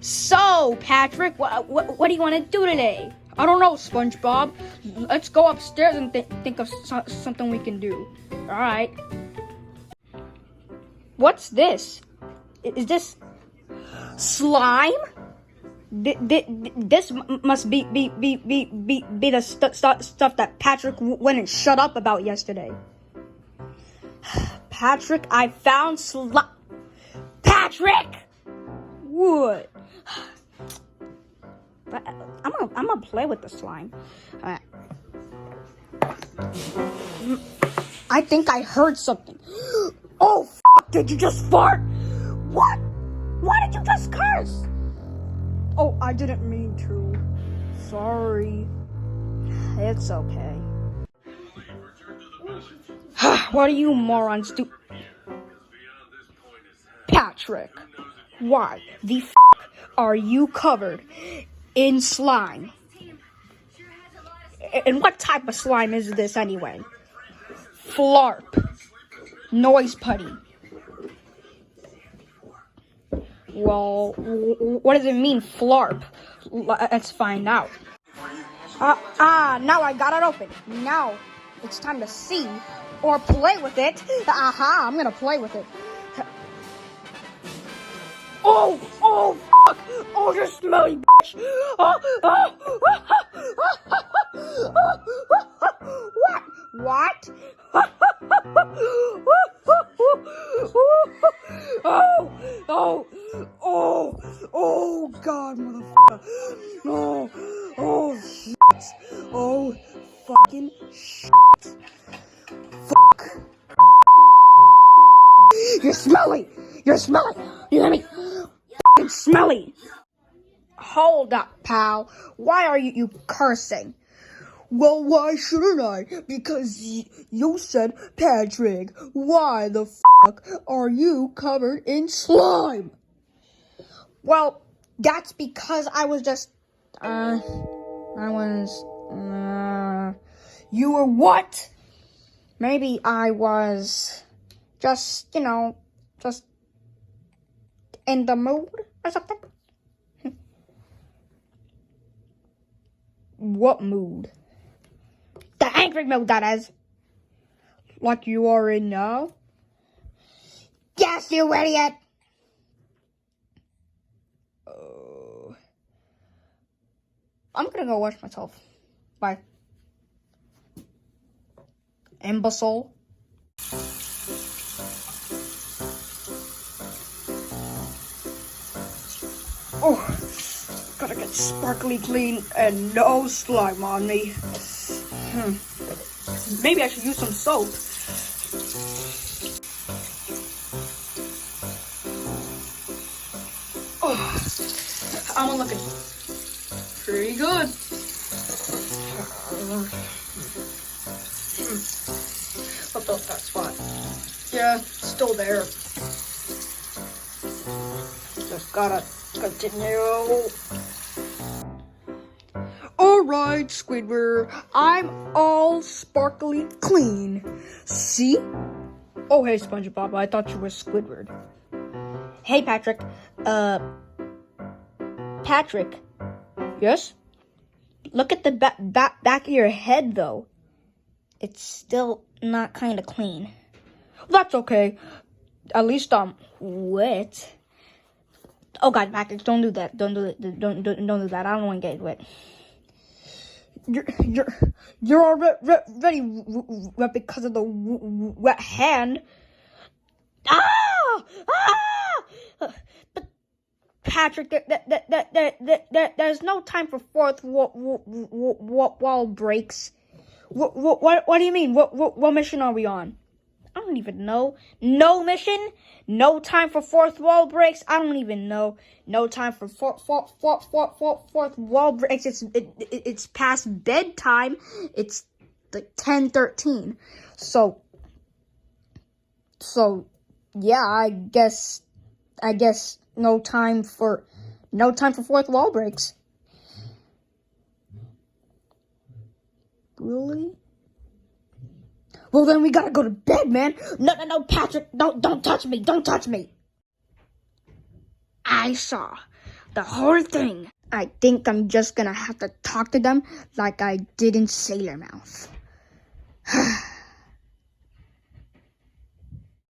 So, Patrick, what do you want to do today? I don't know, SpongeBob. Let's go upstairs and think of something we can do. All right. What's this? Is this slime? This must be the stuff that Patrick went and shut up about yesterday. Patrick, I found slime. Patrick! What? I'm gonna play with the slime. All right. I think I heard something. Oh, did you just fart? What? Why did you just curse? Oh, I didn't mean to. Sorry. It's okay. What are you morons do? Patrick, why the are you covered in slime? And what type of slime is this anyway? Flarp. Noise putty. Well, what does it mean, flarp? Let's find out. Now I got it open. Now it's time to see or play with it. I'm gonna play with it. Oh, fuck! Oh, you're smelly bitch! What? Oh, God, motherfucker! Oh, shit! Oh, fucking shit! Fuck! You're smelly! You hear me? Fucking smelly! Hold up, pal. Why are you cursing? Well, why shouldn't I? Because you said, Patrick, why the fuck are you covered in slime? Well, that's because I was just, You were what? maybe I was just, just in the mood or something. What mood? The angry mood, that is. Like you are in now? Yes, you idiot! I'm gonna go wash myself. Bye. Imbecile. Oh, gotta get sparkly clean and no slime on me. Maybe I should use some soap. Oh, I'm looking pretty good. What about that spot? Yeah, still there. Just gotta continue. Alright, Squidward, I'm all sparkly clean. See? Oh, hey, SpongeBob, I thought you were Squidward. Hey, Patrick. Patrick, Yes? look at the back of your head, though. It's still not kind of clean. That's okay. At least I'm Wet. Oh God, Patrick, don't do that. Don't do it. Don't do that. I don't want to get wet. You're already wet because of the wet hand. But Patrick, there's no time for fourth wall breaks. What do you mean? What mission are we on? I don't even know. No mission. No time for fourth wall breaks. I don't even know. No time for fourth wall breaks. It's past bedtime. It's like 10:13. So yeah, I guess no time for fourth wall breaks. Really? Well, then we gotta go to bed, man. No, Patrick, don't touch me. Don't touch me. I saw The whole thing. I think I'm just gonna have to talk to them like I did in Sailor Mouth.